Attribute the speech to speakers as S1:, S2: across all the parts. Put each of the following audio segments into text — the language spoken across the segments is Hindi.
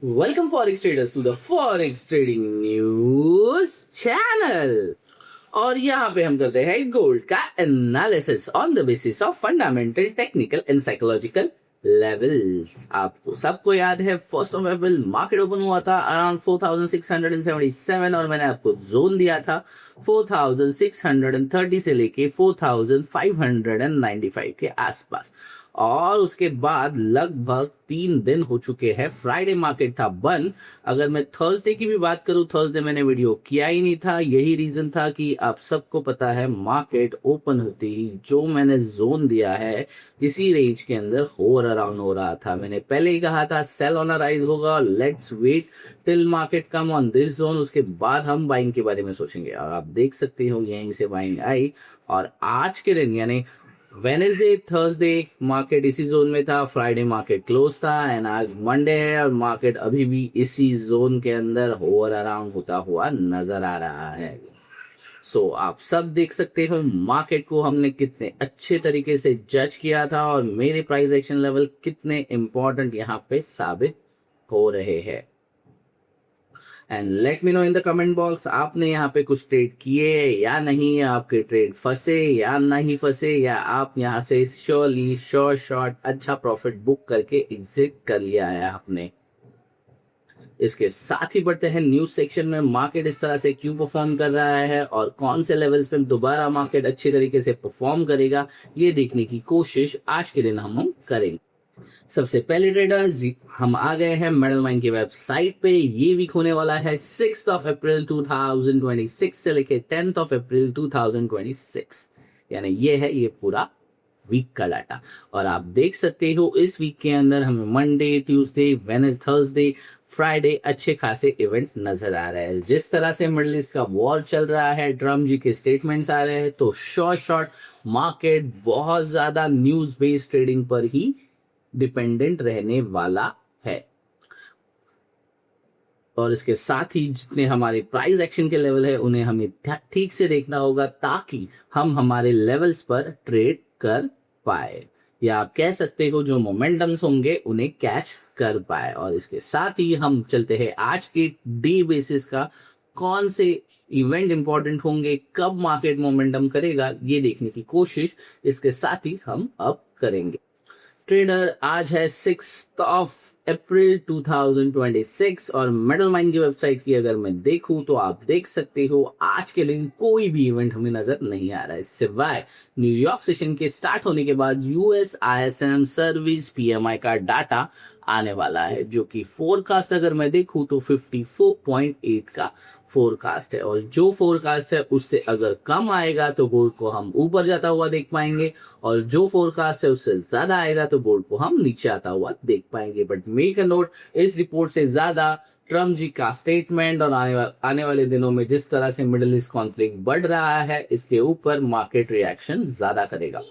S1: Welcome Forex traders to the Forex Trading News channel। और यहाँ पे हम करते हैं गोल्ड का analysis on the basis of fundamental, technical and psychological levels. आपको सबको याद है 1 अप्रैल मार्केट ओपन हुआ था अराउंड 4677 और मैंने आपको जोन दिया था 4630 से लेके 4595 के आसपास। और उसके बाद लगभग 3 दिन हो चुके हैं। फ्राइडे मार्केट था बंद। अगर मैं थर्सडे की भी बात करूं, थर्सडे मैंने वीडियो किया ही नहीं था। यही रीजन था कि आप सबको पता है मार्केट ओपन होती ही जो मैंने जोन दिया है इसी रेंज के अंदर होवर अराउंड हो रहा था। मैंने पहले ही कहा था सेल ऑन अ राइज होगा, let's wait till market come on this zone, उसके बाद हम बाइंग के बारे में सोचेंगे। और आप देख सकते हो यहीं से बाइंग आई और आज के दिन यानी वेनेसडे थर्सडे मार्केट इसी जोन में था, फ्राइडे मार्केट क्लोज था एंड आज मंडे है और मार्केट अभी भी इसी जोन के अंदर होवर अराउंड होता हुआ नजर आ रहा है। सो आप सब देख सकते हो मार्केट को हमने कितने अच्छे तरीके से जज किया था और मेरे प्राइस एक्शन लेवल कितने इंपॉर्टेंट यहाँ पे साबित हो रहे हैं। And let me know in the comment box आपने यहाँ पे कुछ ट्रेड किए या नहीं, आपके ट्रेड फंसे या नहीं फंसे, या आप यहाँ से श्योरली शॉर्ट अच्छा प्रॉफिट बुक करके एग्जिट कर लिया है आपने। इसके साथ ही बढ़ते हैं न्यूज सेक्शन में। मार्केट इस तरह से क्यों परफॉर्म कर रहा है और कौन से लेवल्स पे दोबारा मार्केट अच्छी तरीके से परफॉर्म करेगा, ये देखने की कोशिश आज के दिन हम करेंगे। सबसे पहले ट्रेडर्स हम आ गए हैं मेडल माइन की वेबसाइट पे। ये वीक होने वाला है 6 अप्रैल 2026 से लेके 10 अप्रैल 2026, यानी ये है ये पूरा वीक का डाटा। और आप देख सकते हो इस वीक के अंदर हमें Monday, Tuesday, Wednesday, Thursday, Friday अच्छे खासे इवेंट नजर आ रहे हैं। जिस तरह से मिडिल ईस्ट का वॉर चल रहा है, ट्रम्प जी के स्टेटमेंट्स आ रहे हैं, तो शॉर्ट मार्केट बहुत ज्यादा न्यूज बेस्ड ट्रेडिंग पर ही डिपेंडेंट रहने वाला है। और इसके साथ ही जितने हमारे प्राइस एक्शन के लेवल है उन्हें हमें ठीक से देखना होगा ताकि हम हमारे लेवल्स पर ट्रेड कर पाए, या आप कह सकते हो जो मोमेंटम्स होंगे उन्हें कैच कर पाए। और इसके साथ ही हम चलते हैं आज के डे बेसिस का, कौन से इवेंट इंपॉर्टेंट होंगे, कब मार्केट मोमेंटम करेगा, ये देखने की कोशिश इसके साथ ही हम अब करेंगे। ट्रेडर आज है 6 अप्रैल 2026 और मेडल माइन की वेबसाइट की अगर मैं देखूं तो आप देख सकते हो आज के दिन कोई भी इवेंट हमें नजर नहीं आ रहा है, सिवाय न्यूयॉर्क सेशन के स्टार्ट होने के बाद यूएस आईएसएम सर्विस पीएमआई का डाटा आने वाला है, जो कि फोरकास्ट अगर मैं देखूं तो 54.8 का फोरकास्ट है। और जो फोरकास्ट है उससे अगर कम आएगा तो गोल्ड को हम ऊपर जाता हुआ देख पाएंगे, और जो फोरकास्ट है उससे ज्यादा आएगा तो गोल्ड को हम नीचे आता हुआ देख पाएंगे। बट मेक अ नोट, इस रिपोर्ट से ज्यादा ट्रम्प जी का स्टेटमेंट और आने वाले दिनों में जिस तरह से मिडिल ईस्ट कॉन्फ्लिक्ट बढ़ रहा है, इसके ऊपर मार्केट रिएक्शन ज्यादा करेगा।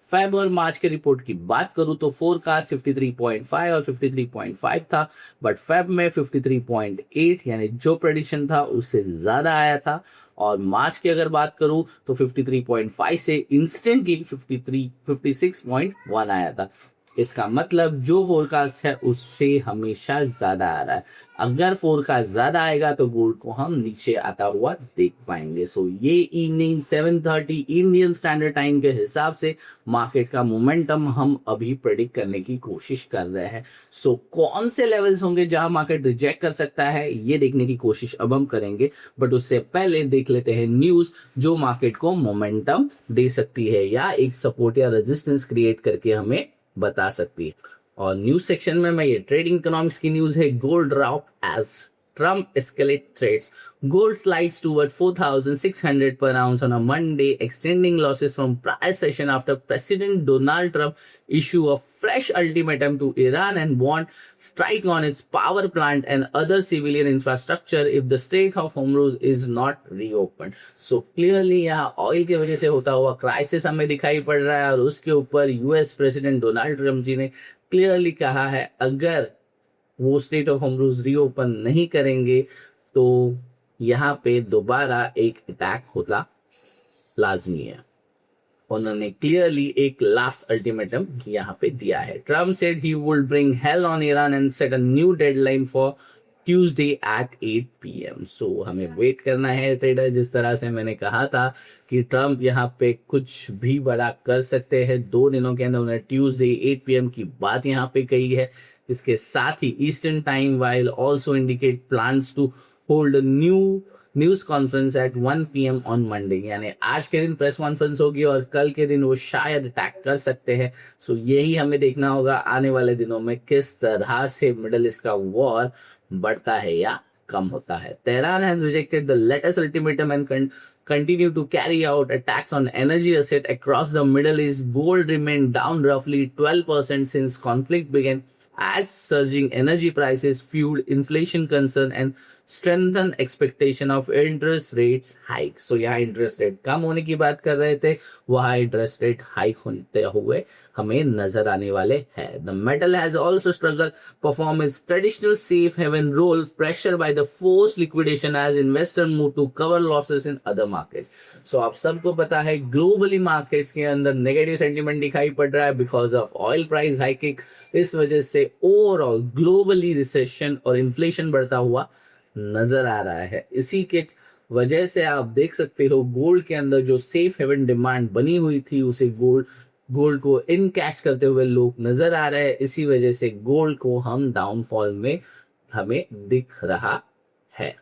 S1: फेब और मार्च के रिपोर्ट की बात करूं तो फोरकास्ट 53.5 और 53.5 था, बट फेब में 53.8 यानी जो प्रेडिक्शन था उससे ज्यादा आया था। और मार्च की अगर बात करूं तो 53.5 से इंस्टेंटली 56.1 आया था। इसका मतलब जो फोरकास्ट है उससे हमेशा ज्यादा आ रहा है। अगर फोरकास्ट ज्यादा आएगा तो गोल्ड को हम नीचे आता हुआ देख पाएंगे। सो ये इवनिंग 7:30 इंडियन स्टैंडर्ड टाइम के हिसाब से मार्केट का मोमेंटम हम अभी प्रेडिक्ट करने की कोशिश कर रहे हैं। सो कौन से लेवल्स होंगे जहां मार्केट रिजेक्ट कर सकता है, ये देखने की कोशिश अब हम करेंगे। बट उससे पहले देख लेते हैं न्यूज जो मार्केट को मोमेंटम दे सकती है या एक सपोर्ट या रेजिस्टेंस क्रिएट करके हमें बता सकती है। और न्यूज सेक्शन में मैं ये ट्रेडिंग इकोनॉमिक्स की न्यूज है। Gold drop as Trump escalate threats. Gold slides toward 4,600 per ounce on a Monday, extending losses from prior session after President Donald Trump issue a fresh ultimatum to Iran and warned strike on its power plant and other civilian infrastructure if the Strait of Hormuz is not reopened. So clearly यहाँ ऑयल की वजह से होता हुआ क्राइसिस हमें दिखाई पड़ रहा है और उसके ऊपर यूएस प्रेसिडेंट डोनाल्ड ट्रम्प जी ने क्लियरली कहा है अगर वो स्टेट ऑफ होमरूज रीओपन नहीं करेंगे तो यहाँ पे दोबारा एक अटैक होता लाजमी है। उन्होंने क्लियरली एक लास्ट अल्टीमेटम यहाँ पे दिया है। Trump said he would bring hell on Iran and set a new deadline for Tuesday at 8 PM। So हमें वेट करना है ट्रेडर। जिस तरह से मैंने कहा था कि ट्रम्प यहाँ पे कुछ भी बड़ा कर सकते हैं 2 दिनों के अंदर, उन्होंने ट्यूसडे 8 PM की बात यहाँ पे कही है। इसके साथ ही eastern time while also indicate plans to hold news conference at 1 PM on Monday, यानी आज के दिन प्रेस कॉन्फ्रेंस होगी और कल के दिन वो शायद अटैक कर सकते हैं। सो यही हमें देखना होगा आने वाले दिनों में किस तरह से मिडल ईस्ट का वॉर बढ़ता है या कम होता है। Tehran has rejected the latest ultimatum and continue to carry out attacks on energy assets across the Middle East. Gold remained down roughly 12% since conflict began, as surging energy prices fueled inflation concern and strengthened expectation of interest rates hike. So यहाँ इंटरेस्ट रेट कम होने की बात कर रहे थे, वहाँ इंटरेस्ट रेट हाइक होते हुए हमें नजर आने वाले हैं। The metal has also struggled perform its traditional safe haven role, pressure by the forced liquidation as investor move to cover losses in other market. So आप सबको पता है ग्लोबली मार्केट्स के अंदर नेगेटिव सेंटीमेंट दिखाई पड़ रहा है because of oil price hiking. इस वजह से ओवरऑल ग्लोबली रिसेशन और इन्फ्लेशन बढ़ता हुआ नजर आ रहा है। इसी के वजह से आप देख सकते हो गोल्ड के अंदर जो सेफ हेवन डिमांड बनी हुई थी उसे गोल्ड को इन कैश करते हुए लोग नजर आ रहे हैं। इसी वजह से गोल्ड को हम डाउनफॉल में हमें दिख रहा है।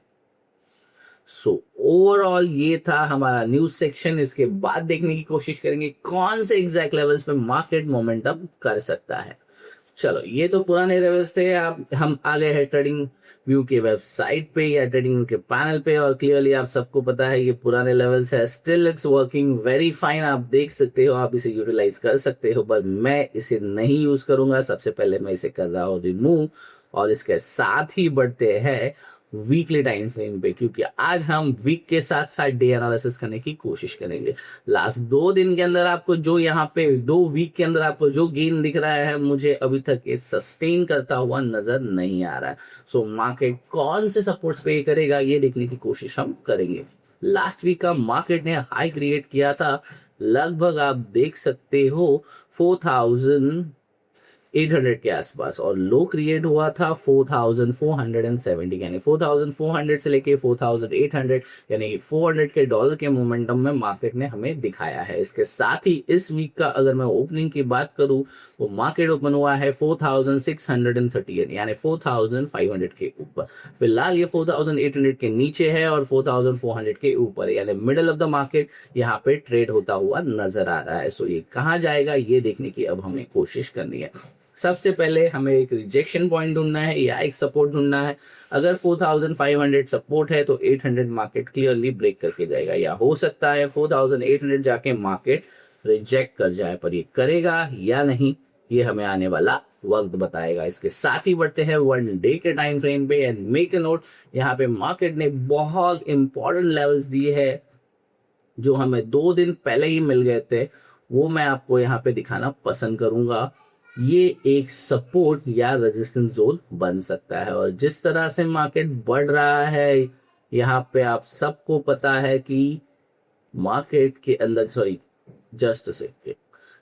S1: सो ओवरऑल ये था हमारा न्यूज सेक्शन। इसके बाद देखने की कोशिश करेंगे कौन से एग्जैक्ट लेवल्स पे मार्केट मोमेंटम कर सकता है। चलो ये तो पुराने लेवल्स थे। अब हम आ गए हैं ट्रेडिंग व्यू के वेबसाइट पे या ट्रेडिंग व्यू के पैनल पे, और क्लियरली आप सबको पता है ये पुराने लेवल्स है। Still it's working very fine, आप देख सकते हो, आप इसे यूटिलाइज कर सकते हो, पर मैं इसे नहीं यूज करूंगा। सबसे पहले मैं इसे कर रहा हूँ रिमूव, और इसके साथ ही बढ़ते हैं वीकली टाइम फ्रेम पे, क्योंकि आज हम वीक के साथ साथ डे एनालिसिस करने की कोशिश करेंगे। लास्ट 2 दिन के अंदर आपको जो यहाँ पे 2 वीक के अंदर आपको जो गेन दिख रहा है, मुझे अभी तक ये सस्टेन करता हुआ नजर नहीं आ रहा है। सो मार्केट कौन से सपोर्ट्स पे करेगा ये देखने की कोशिश हम करेंगे। लास्ट वीक का मार्केट ने हाई क्रिएट किया था, लगभग आप देख सकते हो 4800 के आसपास, और लो क्रिएट हुआ था 4470, यानी 4400 से लेके 4800, यानी 400 के डॉलर के मोमेंटम में मार्केट ने हमें दिखाया है। इसके साथ ही इस वीक का अगर मैं ओपनिंग की बात करूं तो मार्केट ओपन हुआ है 4638, यानी 4500 के ऊपर। फिलहाल ये 4800 के नीचे है और 4400 के ऊपर, यानी मिडल ऑफ द मार्केट यहाँ पे ट्रेड होता हुआ नजर आ रहा है। सो ये कहाँ जाएगा ये देखने की अब हमें कोशिश करनी है। सबसे पहले हमें एक रिजेक्शन पॉइंट ढूंढना है या एक सपोर्ट ढूंढना है। अगर 4500 सपोर्ट है तो 800 मार्केट क्लियरली ब्रेक करके जाएगा, या हो सकता है 4800 जाके मार्केट रिजेक्ट कर जाए, पर ये करेगा या नहीं ये हमें आने वाला वक्त बताएगा। इसके साथ ही बढ़ते हैं 1 डे के टाइम फ्रेम पे, एंड मेक अ नोट, यहाँ पे मार्केट ने बहुत इंपॉर्टेंट लेवल्स दिए हैं जो हमें 2 दिन पहले ही मिल गए थे, वो मैं आपको यहाँ पे दिखाना पसंद करूंगा। ये एक सपोर्ट या रेजिस्टेंस जोन बन सकता है, और जिस तरह से मार्केट बढ़ रहा है यहाँ पे आप सबको पता है कि मार्केट के अंदर, sorry just say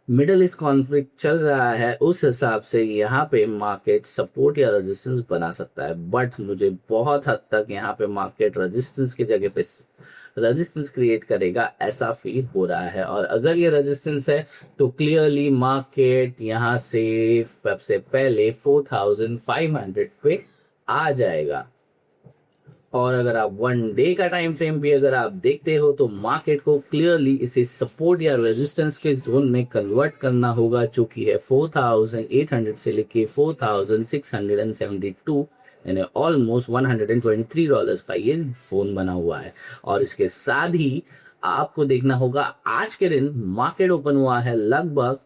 S1: middle east conflict चल रहा है, उस हिसाब से यहाँ पे मार्केट सपोर्ट या रेजिस्टेंस बना सकता है। बट मुझे बहुत हद तक यहाँ पे मार्केट रेजिस्टेंस की जगह पे रेजिस्टेंस क्रिएट करेगा ऐसा फील हो रहा है, और अगर ये रेजिस्टेंस है तो क्लियरली मार्केट यहाँ से सबसे पहले 4500 पे आ जाएगा। और अगर आप 1 डे का टाइम फ्रेम भी अगर आप देखते हो तो मार्केट को क्लियरली इसे सपोर्ट या रेजिस्टेंस के जोन में कन्वर्ट करना होगा, जो कि है 4800 से लेके 4672, यानी ऑलमोस्ट $123 का ये जोन बना हुआ है। और इसके साथ ही आपको देखना होगा आज के दिन मार्केट ओपन हुआ है लगभग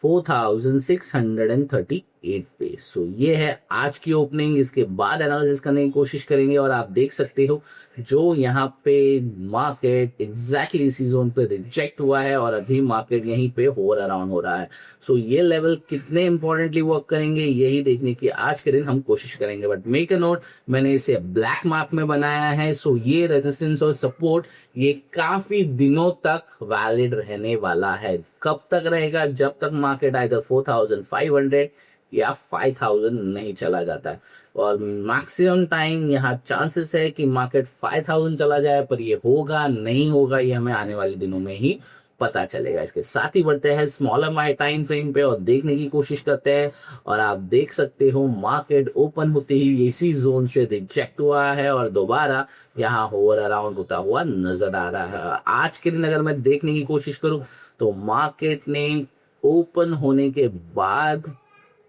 S1: 4638 678 पे। सो ये है आज की ओपनिंग। इसके बाद एनालिसिस करने की कोशिश करेंगे और आप देख सकते हो जो यहाँ पे मार्केट एग्जैक्टली इसी जोन पे रिजेक्ट हुआ है और अभी मार्केट यहीं पे होवर अराउंड हो रहा है। सो ये लेवल कितने इंपॉर्टेंटली वर्क करेंगे यही देखने की आज के दिन हम कोशिश करेंगे। बट मेक अ नोट, मैंने इसे ब्लैक मार्क में बनाया है। सो ये रेजिस्टेंस और सपोर्ट ये काफी दिनों तक वैलिड रहने वाला है। कब तक रहेगा? जब तक मार्केट आइदर 4500 या 5000 नहीं चला जाता है। और मैक्सिमम टाइम यहाँ चांसेस है कि मार्केट 5000 चला जाए, पर ये होगा नहीं होगा ये हमें आने वाले दिनों में ही पता चलेगा। इसके साथ ही बढ़ते हैं स्मॉलर माई टाइम फ्रेम पे और देखने की कोशिश करते हैं। और आप देख सकते हो मार्केट ओपन होते ही इसी जोन से रिजेक्ट हुआ है और दोबारा यहाँ होवर अराउंड होता हुआ नजर आ रहा है। आज के दिन अगर मैं देखने की कोशिश करूं तो मार्केट ने ओपन होने के बाद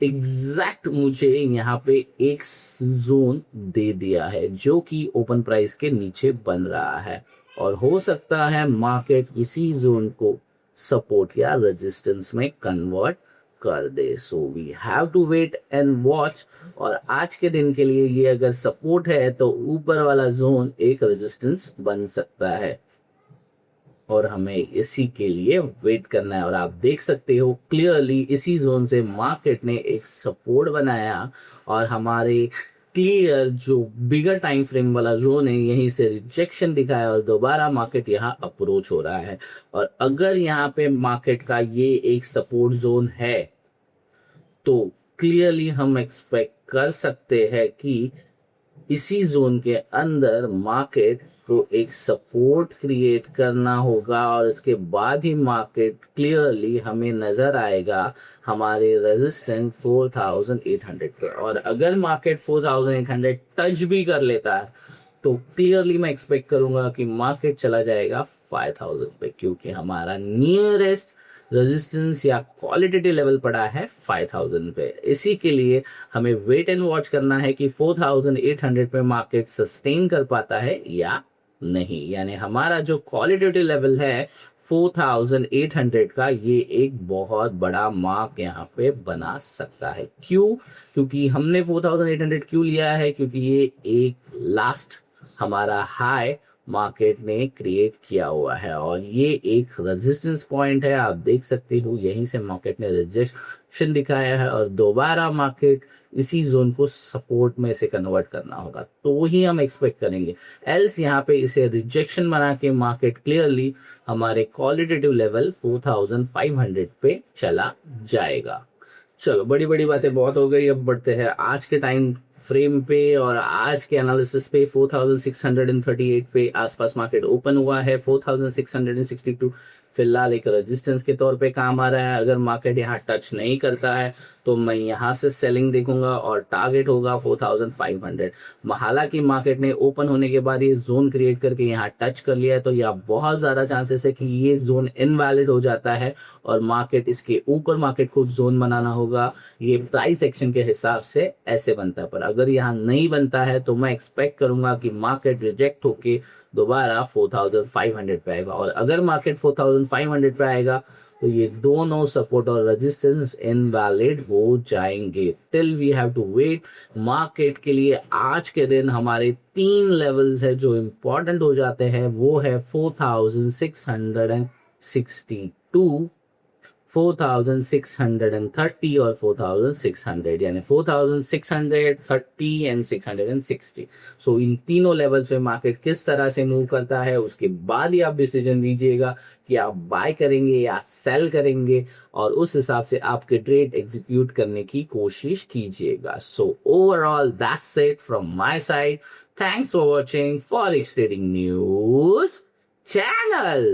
S1: एग्जैक्ट मुझे यहाँ पे एक जोन दे दिया है जो कि ओपन प्राइस के नीचे बन रहा है और हो सकता है मार्केट इसी जोन को सपोर्ट या रेजिस्टेंस में कन्वर्ट कर दे। So we have to wait and watch. और आज के दिन के लिए ये अगर सपोर्ट है तो ऊपर वाला जोन एक रेजिस्टेंस बन सकता है और हमें इसी के लिए वेट करना है। और आप देख सकते हो क्लियरली इसी जोन से मार्केट ने एक सपोर्ट बनाया और हमारे क्लियर जो बिगर टाइम फ्रेम वाला जोन है यहीं से रिजेक्शन दिखाया और दोबारा मार्केट यहाँ अप्रोच हो रहा है। और अगर यहाँ पे मार्केट का ये एक सपोर्ट जोन है तो क्लियरली हम एक्सपेक्ट कर सकते हैं कि इसी जोन के अंदर मार्केट को एक सपोर्ट क्रिएट करना होगा और इसके बाद ही मार्केट क्लियरली हमें नजर आएगा हमारे रेजिस्टेंस 4800 पे। और अगर मार्केट 4800 टच भी कर लेता है तो क्लियरली मैं एक्सपेक्ट करूंगा कि मार्केट चला जाएगा 5000 पे, क्योंकि हमारा नियरेस्ट रेजिस्टेंस या क्वालिटेटिव लेवल पड़ा है 5000 पे। इसी के लिए हमें वेट एंड वॉच करना है कि 4800 पे मार्केट सस्टेन कर पाता है या नहीं। यानी हमारा जो क्वालिटेटिव लेवल है 4800 का ये एक बहुत बड़ा मार्क यहाँ पे बना सकता है। क्यों? क्योंकि हमने 4800 क्यों लिया है? क्योंकि ये एक लास्ट हमारा हाई मार्केट ने क्रिएट किया हुआ है और ये एक रेजिस्टेंस पॉइंट है। आप देख सकते हो यहीं से मार्केट ने रिजेक्शन दिखाया है और दोबारा मार्केट इसी जोन को सपोर्ट में से कन्वर्ट करना होगा तो ही हम एक्सपेक्ट करेंगे। एल्स यहाँ पे इसे रिजेक्शन बना के मार्केट क्लियरली हमारे क्वालिटेटिव लेवल 4500 पे चला जाएगा। चलो बड़ी बड़ी बातें बहुत हो गई, अब बढ़ते हैं आज के टाइम फ्रेम पे और आज के एनालिसिस पे। 4638 पे आसपास मार्केट ओपन हुआ है। 4662 फिलहाल एक रेजिस्टेंस के तौर पे काम आ रहा है। अगर मार्केट यहाँ टच नहीं करता है तो मैं यहाँ से सेलिंग देखूंगा और टारगेट होगा 4500। हालांकि मार्केट ने ओपन होने के बाद ये जोन क्रिएट करके यहाँ टच कर लिया है तो यह बहुत ज्यादा चांसेस है कि ये जोन इनवैलिड हो जाता है और मार्केट इसके ऊपर मार्केट को जोन बनाना होगा। ये प्राइस एक्शन के हिसाब से ऐसे बनता है, पर अगर यहाँ नहीं बनता है तो मैं एक्सपेक्ट करूंगा कि मार्केट रिजेक्ट होके दोबारा 4500 पे आएगा। और अगर मार्केट 4500 पे आएगा तो ये दोनों सपोर्ट और रेजिस्टेंस इनवैलिड हो जाएंगे। Till we have to wait. Market के लिए आज के दिन हमारे 3 लेवल्स है जो इंपॉर्टेंट हो जाते हैं, वो है 4662, 4630 और 4600, यानी 4630 एंड 660। सो इन तीनों लेवल्स पे मार्केट किस तरह से मूव करता है उसके बाद ही आप डिसीजन लीजिएगा कि आप बाय करेंगे या सेल करेंगे और उस हिसाब से आपके ट्रेड एग्जीक्यूट करने की कोशिश कीजिएगा। So overall that's it from my side. Thanks for watching forex trading news channel.